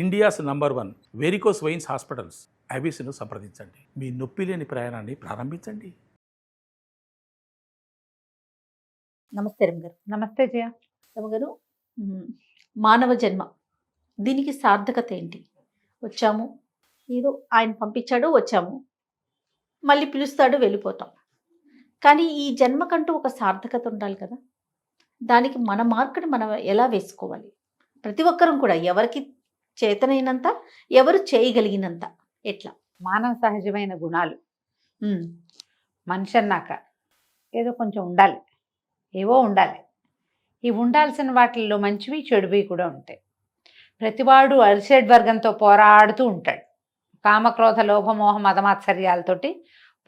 India's number 1 varicose veins hospitals ఐబీసీను సంప్రదించండి. మీ నొప్పి లేని ప్రయాణాన్ని ప్రారంభించండి. నమస్తే రమగారు. నమస్తే జయ. రమగారు, మానవ జన్మ దీనికి సార్థకత ఏంటి? వచ్చాము, ఏదో ఆయన పంపించాడు, వచ్చాము, మళ్ళీ పిలుస్తాడు, వెళ్ళిపోతాం. కానీ ఈ జన్మకంటూ ఒక సార్థకత ఉండాలి కదా. దానికి మన మార్కుని మనం ఎలా వేసుకోవాలి? ప్రతి ఒక్కరం కూడా ఎవరికి చేతనైనంత, ఎవరు చేయగలిగినంత ఎట్లా? మానవ సహజమైన గుణాలు మనిషి అన్నాక ఏదో కొంచెం ఉండాలి, ఏవో ఉండాలి. ఈ ఉండాల్సిన వాటిల్లో మంచివి చెడువి కూడా ఉంటాయి. ప్రతివాడు అరిషడ్ వర్గంతో పోరాడుతూ ఉంటాడు. కామక్రోధ లోభమోహ మదమాత్సర్యాలతోటి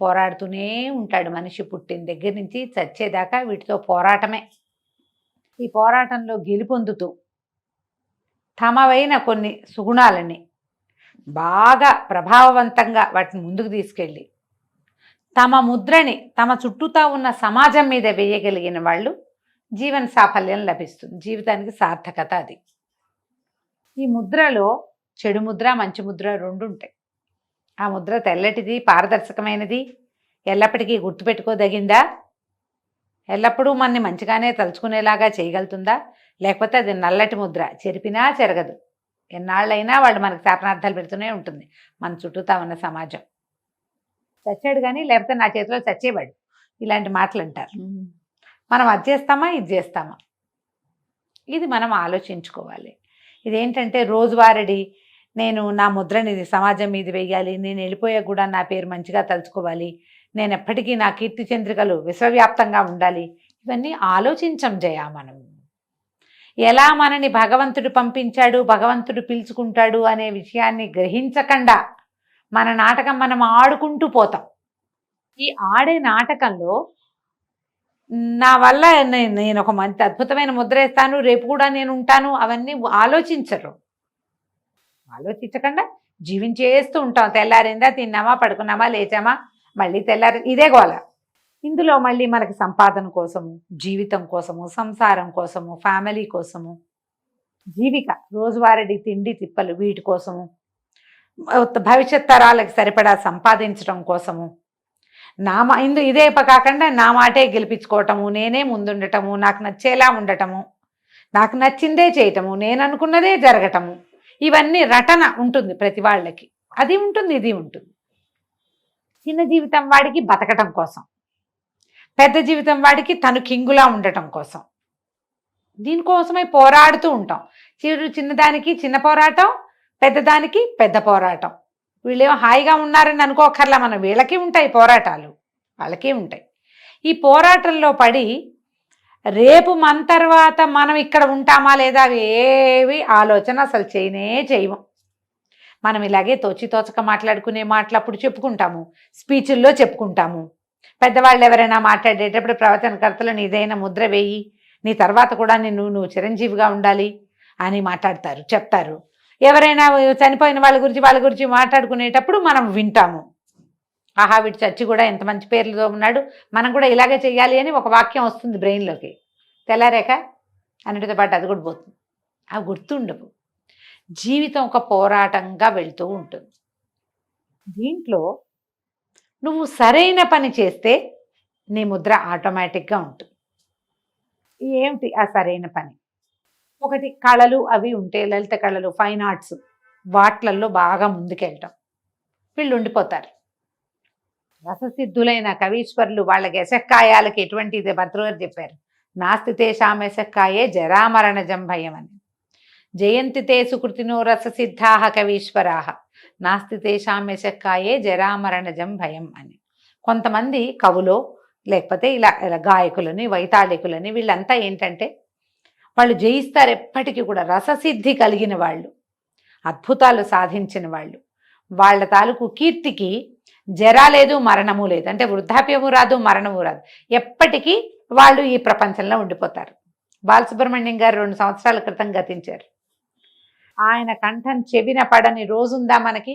పోరాడుతూనే ఉంటాడు. మనిషి పుట్టిన దగ్గర నుంచి చచ్చేదాకా వీటితో పోరాటమే. ఈ పోరాటంలో గెలుపొందుతూ తమవైన కొన్ని సుగుణాలని బాగా ప్రభావవంతంగా వాటిని ముందుకు తీసుకెళ్ళి తమ ముద్రని తమ చుట్టూతా ఉన్న సమాజం మీద వేయగలిగిన వాళ్ళు జీవన సాఫల్యం లభిస్తుంది. జీవితానికి సార్థకత అది. ఈ ముద్రలో చెడు ముద్ర, మంచి ముద్ర రెండు ఉంటాయి. ఆ ముద్ర తెల్లటిది, పారదర్శకమైనది, ఎల్లప్పటికీ గుర్తుపెట్టుకోదగిందా, ఎల్లప్పుడూ మనని మంచిగానే తలుచుకునేలాగా చేయగలుగుతుందా, లేకపోతే అది నల్లటి ముద్ర, చెరిపినా చెరగదు, ఎన్నాళ్ళైనా వాళ్ళు మనకు శాపనార్థాలు పెడుతూనే ఉంటుంది మన చుట్టూతా ఉన్న సమాజం. చచ్చాడు కానీ లేకపోతే నా చేతిలో చచ్చేవాడు, ఇలాంటి మాటలు అంటారు. మనం అది చేస్తామా, ఇది చేస్తామా, ఇది మనం ఆలోచించుకోవాలి. ఇదేంటంటే రోజువారీ నేను నా ముద్రని సమాజం మీద వేయాలి, నేను వెళ్ళిపోయా కూడా నా పేరు మంచిగా తలుచుకోవాలి, నేను ఎప్పటికీ నా కీర్తి చంద్రికలు విశ్వవ్యాప్తంగా ఉండాలి, ఇవన్నీ ఆలోచించం జయ. మనం ఎలా మనని భగవంతుడు పంపించాడు, భగవంతుడు పిలుచుకుంటాడు అనే విషయాన్ని గ్రహించకుండా మన నాటకం మనం ఆడుకుంటూ పోతాం. ఈ ఆడే నాటకంలో నా వల్ల నేను ఒక మంచి అద్భుతమైన ముద్ర వేస్తాను, రేపు కూడా నేను ఉంటాను, అవన్నీ ఆలోచించరు. ఆలోచించకుండా జీవించేస్తూ ఉంటాం. తెల్లారిందా, తిన్నామా, పడుకున్నామా, లేచామా, మళ్ళీ తెల్లారి, ఇదే గోల. ఇందులో మళ్ళీ మనకి సంపాదన కోసము, జీవితం కోసము, సంసారం కోసము, ఫ్యామిలీ కోసము, జీవిక రోజువారీ తిండి తిప్పలు, వీటి కోసము, భవిష్యత్ తరాలకు సరిపడా సంపాదించడం కోసము, ఇదే కాకుండా నా మాటే గెలిపించుకోవటము, నేనే ముందుండటము, నాకు నచ్చేలా ఉండటము, నాకు నచ్చిందే చేయటము, నేను అనుకున్నదే జరగటము, ఇవన్నీ రటన ఉంటుంది ప్రతి వాళ్ళకి. అది ఉంటుంది, ఇది ఉంటుంది. చిన్న జీవితం వాడికి బతకటం కోసం, పెద్ద జీవితం వాడికి తను కింగులా ఉండటం కోసం, దీనికోసమే పోరాడుతూ ఉంటాం. చిన్నదానికి చిన్న పోరాటం, పెద్దదానికి పెద్ద పోరాటం. వీళ్ళేమో హాయిగా ఉన్నారని అనుకోకర్లా, మనం వీళ్ళకి ఉంటాయి పోరాటాలు, వాళ్ళకి ఉంటాయి. ఈ పోరాటంలో పడి రేపు మన తర్వాత మనం ఇక్కడ ఉంటామా లేదా అవి ఏవి ఆలోచన అసలు చేయము. మనం ఇలాగే తోచక మాట్లాడుకునే మాటలు అప్పుడు చెప్పుకుంటాము, స్పీచుల్లో చెప్పుకుంటాము. పెద్దవాళ్ళు ఎవరైనా మాట్లాడేటప్పుడు ప్రవచనకర్తలు నీదైనా ముద్ర వేయి, నీ తర్వాత కూడా నువ్వు చిరంజీవిగా ఉండాలి అని మాట్లాడతారు, చెప్తారు. ఎవరైనా చనిపోయిన వాళ్ళ గురించి మాట్లాడుకునేటప్పుడు మనం వింటాము, ఆహా వీడు చచ్చి కూడా ఎంత మంచి పేర్లతో ఉన్నాడు, మనం కూడా ఇలాగే చెయ్యాలి అని ఒక వాక్యం వస్తుంది బ్రెయిన్లోకి. తెల్లారేక అన్నిటితో పాటు అది కూడా పోతుంది. అవి గుర్తుండవు. జీవితం ఒక పోరాటంగా వెళ్తూ ఉంటుంది. దీంట్లో నువ్వు సరైన పని చేస్తే నీ ముద్ర ఆటోమేటిక్గా ఉంటుంది. ఏమిటి ఆ సరైన పని? ఒకటి, కళలు అవి ఉంటే, లలిత కళలు, ఫైన్ ఆర్ట్స్, వాట్లల్లో బాగా ముందుకెళ్ళటం. వీళ్ళు ఉండిపోతారు. రససిద్ధులైన కవీశ్వరులు, వాళ్ళకి యశక్కాయాలకి ఎటువంటిది భర్తృగారు చెప్పారు, నాస్తి తేషాం యశక్కాయే జరామరణజం భయం అని. జయంతి తే సుకృతినో రససిద్ధాః కవీశ్వరాః నాస్తి తేషాం యశక్కాయే జరామరణజం భయం అని. కొంతమంది కవులో లేకపోతే ఇలా గాయకులని, వైతాళికులని, వీళ్ళంతా ఏంటంటే వాళ్ళు జయిస్తారు ఎప్పటికీ కూడా. రససిద్ధి కలిగిన వాళ్ళు, అద్భుతాలు సాధించిన వాళ్ళు, వాళ్ళ తాలూకు కీర్తికి జరా లేదు, మరణము లేదు. అంటే వృద్ధాప్యము రాదు, మరణము రాదు, ఎప్పటికీ వాళ్ళు ఈ ప్రపంచంలో ఉండిపోతారు. బాలసుబ్రహ్మణ్యం గారు 2 సంవత్సరాల క్రితం గతించారు. ఆయన కంఠం చెవిన పడని రోజుందా మనకి?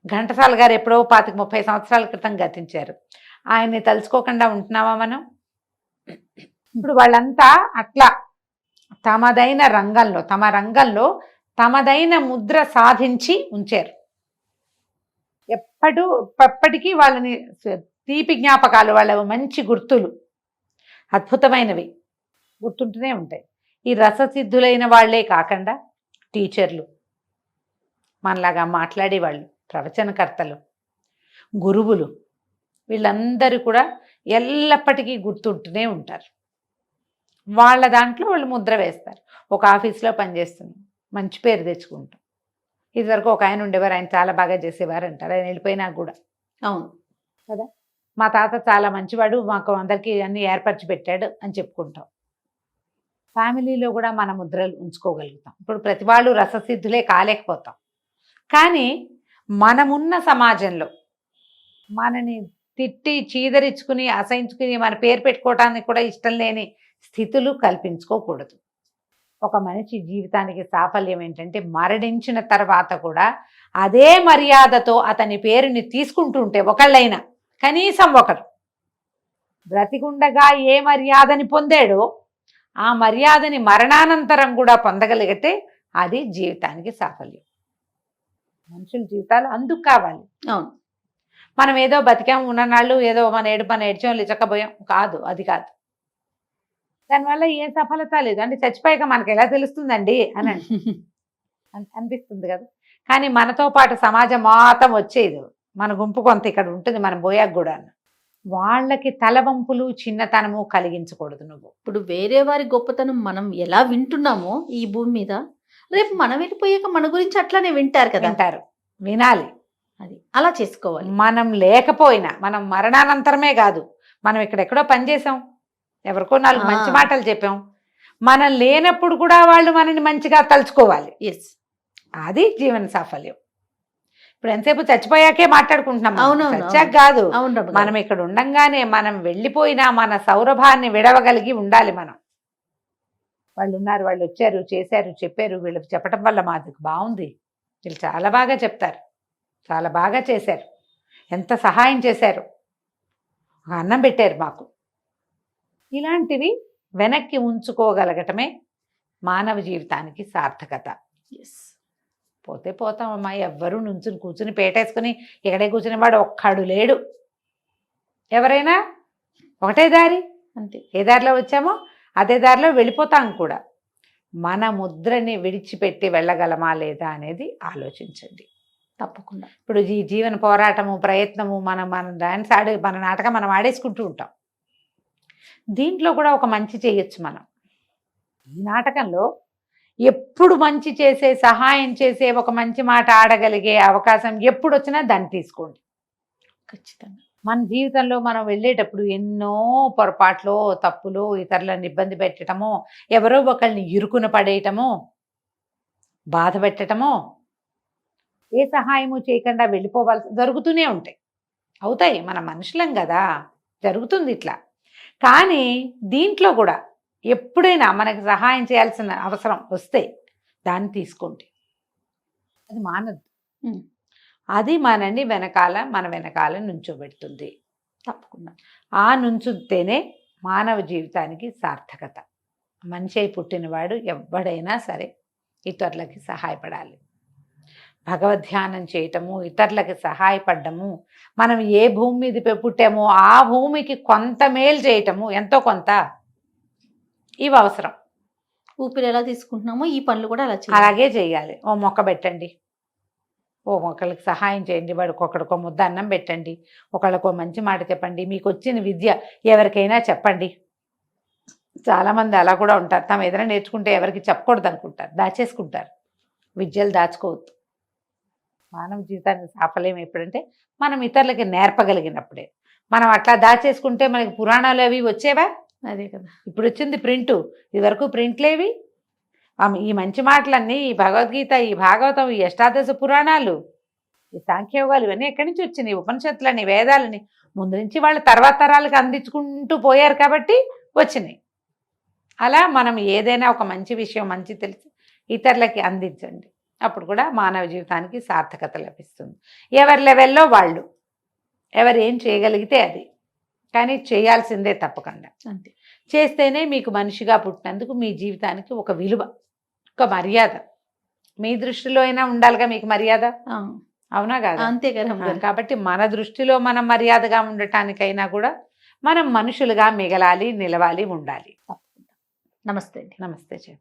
ఘంటసాల గారు ఎప్పుడో 25-30 సంవత్సరాల క్రితం గతించారు. ఆయన్ని తలుచుకోకుండా ఉంటున్నావా మనం? ఇప్పుడు వాళ్ళంతా అట్లా తమ రంగంలో తమదైన ముద్ర సాధించి ఉంచారు. ఎప్పటికీ వాళ్ళని తీపి జ్ఞాపకాలు, వాళ్ళ మంచి గుర్తులు అద్భుతమైనవి గుర్తుంటూనే ఉంటాయి. ఈ రససిద్ధులైన వాళ్లే కాకుండా టీచర్లు, మనలాగా మాట్లాడేవాళ్ళు, ప్రవచనకర్తలు, గురువులు, వీళ్ళందరూ కూడా ఎల్లప్పటికీ గుర్తుంటూనే ఉంటారు. వాళ్ళ దాంట్లో వాళ్ళు ముద్ర వేస్తారు. ఒక ఆఫీస్లో పనిచేస్తున్నాం, మంచి పేరు తెచ్చుకుంటాం. ఇదివరకు ఒక ఆయన ఉండేవారు, ఆయన చాలా బాగా చేసేవారు అంటారు, ఆయన వెళ్ళిపోయినా కూడా. అవును కదా, మా తాత చాలా మంచివాడు, మాకు అందరికీ అన్ని ఏర్పరిచి పెట్టాడు అని చెప్పుకుంటాం. ఫ్యామిలీలో కూడా మన ముద్రలు ఉంచుకోగలుగుతాం. ఇప్పుడు ప్రతి వాళ్ళు రససిద్ధులే కాలేకపోతాం, కానీ మనమున్న సమాజంలో మనని తిట్టి చీదరించుకుని అసహించుకుని మన పేరు పెట్టుకోవటానికి కూడా ఇష్టం లేని స్థితులు కల్పించుకోకూడదు. ఒక మనిషి జీవితానికి సాఫల్యం ఏంటంటే మరణించిన తర్వాత కూడా అదే మర్యాదతో అతని పేరుని తీసుకుంటుంటే, ఒకళ్ళైనా కనీసం ఒకరు బ్రతికుండగా ఏ మర్యాదని పొందాడో ఆ మర్యాదని మరణానంతరం కూడా పొందగలిగితే అది జీవితానికి సాఫల్యం. మనుషుల జీవితాలు అందుకు కావాలి. అవును, మనం ఏదో బతికాం ఉన్ననాళ్ళు ఏదో మన ఏడ్చాం లిచకపోయాం కాదు, అది కాదు. దానివల్ల ఏ సఫలత లేదు. అంటే చచ్చిపోయాక మనకు ఎలా తెలుస్తుందండి అని అనిపిస్తుంది కదా. కానీ మనతో పాటు సమాజం మొత్తం వచ్చేది, మన గుంపు కొంత ఇక్కడ ఉంటుంది, మనం పోయాక కూడా. వాళ్ళకి తలవంపులు చిన్నతనము కలిగించకూడదు. నువ్వు ఇప్పుడు వేరే వారి గొప్పతనం మనం ఎలా వింటున్నామో ఈ భూమి మీద, రేపు మనం వెళ్ళిపోయాక మన గురించి అట్లానే వింటారు కదా. వింటారు, వినాలి. అది అలా చేసుకోవాలి. మనం లేకపోయినా, మనం మరణానంతరమే కాదు, మనం ఇక్కడెక్కడో పనిచేసాం, ఎవరికో 4 మంచి మాటలు చెప్పాం, మనం లేనప్పుడు కూడా వాళ్ళు మనని మంచిగా తలుచుకోవాలి. ఎస్, అది జీవన సాఫల్యం. ఇప్పుడు ఎంతసేపు చచ్చిపోయాకే మాట్లాడుకుంటున్నాం, అవునవును, చచ్చాక కాదు. అవును, మనం ఇక్కడ ఉండంగానే, మనం వెళ్ళిపోయినా మన సౌరభాన్ని విడవగలిగి ఉండాలి. మనం వాళ్ళు ఉన్నారు, వాళ్ళు వచ్చారు, చేశారు, చెప్పారు, వీళ్ళకి చెప్పడం వల్ల మాకు బాగుంది, వీళ్ళు చాలా బాగా చెప్తారు, చాలా బాగా చేశారు, ఎంత సహాయం చేశారు, అన్నం పెట్టారు మాకు, ఇలాంటివి వెనక్కి ఉంచుకోగలగటమే మానవ జీవితానికి సార్థకత. ఎస్, పోతే పోతామమ్మా, ఎవ్వరూ నుంచుని కూర్చుని పేటేసుకుని ఇక్కడే కూర్చుని వాడు ఒక్కడు లేడు. ఎవరైనా ఒకటే దారి, అంతే. ఏ దారిలో వచ్చామో అదే దారిలో వెళ్ళిపోతాం కూడా. మన ముద్రని విడిచిపెట్టి వెళ్ళగలమా లేదా అనేది ఆలోచించండి తప్పకుండా. ఇప్పుడు ఈ జీవన పోరాటము, ప్రయత్నము, మన డాన్స్ మన నాటకం మనం ఆడేసుకుంటూ ఉంటాం. దీంట్లో కూడా ఒక మంచి చేయొచ్చు మనం. ఈ నాటకంలో ఎప్పుడు మంచి చేసే, సహాయం చేసే, ఒక మంచి మాట ఆడగలిగే అవకాశం ఎప్పుడు వచ్చినా దాన్ని తీసుకోండి. ఖచ్చితంగా. మన జీవితంలో మనం వెళ్ళేటప్పుడు ఎన్నో పొరపాట్లు, తప్పులు, ఇతరులను ఇబ్బంది పెట్టడము, ఎవరో ఒకరిని ఇరుకున పడేయటము, బాధ పెట్టడము, ఏ సహాయము చేయకుండా వెళ్ళిపోవాల్సి జరుగుతూనే ఉంటాయి. అవుతాయి, మన మనుషులం కదా, జరుగుతుంది ఇట్లా. కానీ దీంట్లో కూడా ఎప్పుడైనా మనకి సహాయం చేయాల్సిన అవసరం వస్తే దాన్ని తీసుకోండి. అది మానదు, అది మనని మన వెనకాల నుంచోబెడుతుంది. తప్పకుండా ఆ నుంచుతేనే మానవ జీవితానికి సార్థకత. మనిషి అయి పుట్టినవాడు ఎవడైనా సరే ఇతరులకి సహాయపడాలి. భగవద్ధ్యానం చేయటము, ఇతరులకి సహాయపడము, మనం ఏ భూమి మీద పుట్టామో ఆ భూమికి కొంత మేలు చేయటము, ఎంతో కొంత, ఇవి అవసరం. ఊపిరి ఎలా తీసుకుంటున్నామో ఈ పనులు కూడా అలాగే చేయాలి. ఓ మొక్క పెట్టండి, ఓ మొక్కలకి సహాయం చేయండి, వాడికి ఒకడికో ముద్ద అన్నం పెట్టండి, ఒకళ్ళకో మంచి మాట చెప్పండి, మీకు వచ్చిన విద్య ఎవరికైనా చెప్పండి. చాలామంది అలా కూడా ఉంటారు, తమ ఏదైనా నేర్చుకుంటే ఎవరికి చెప్పకూడదు అనుకుంటారు, దాచేసుకుంటారు. విద్యలు దాచుకోవద్దు. మానవ జీవితానికి సాఫల్యం ఎప్పుడంటే మనం ఇతరులకి నేర్పగలిగినప్పుడే. మనం అట్లా దాచేసుకుంటే మనకి పురాణాలు అవి వచ్చేవా? అదే కదా, ఇప్పుడు వచ్చింది ప్రింటు, ఇదివరకు ప్రింట్లేవి. ఈ మంచి మాటలన్నీ, ఈ భగవద్గీత, ఈ భాగవతం, ఈ అష్టాదశ పురాణాలు, ఈ సాంఖ్యయోగాలు, ఇవన్నీ ఎక్కడి నుంచి వచ్చినాయి? ఉపనిషత్తులని, వేదాలని ముందు నుంచి వాళ్ళు తర్వాత తరాలకు అందించుకుంటూ పోయారు కాబట్టి వచ్చినాయి. అలా మనం ఏదైనా ఒక మంచి విషయం, మంచి తెలిసి ఇతరులకి అందించండి. అప్పుడు కూడా మానవ జీవితానికి సార్థకత లభిస్తుంది. ఎవరి లెవెల్లో వాళ్ళు, ఎవరు ఏం చేయగలిగితే అది, కానీ చేయాల్సిందే తప్పకుండా. అంతే, చేస్తేనే మీకు మనిషిగా పుట్టినందుకు మీ జీవితానికి ఒక విలువ, ఒక మర్యాద. మీ దృష్టిలో అయినా ఉండాలిగా మీకు మర్యాద, ఆ, అవునా కాదా? అంతే కదా రమ్మగారు. కాబట్టి మన దృష్టిలో మనం మర్యాదగా ఉండటానికైనా కూడా మనం మనుషులుగా మిగలాలి, నిలవాలి, ఉండాలి. నమస్తే అండి. నమస్తే చె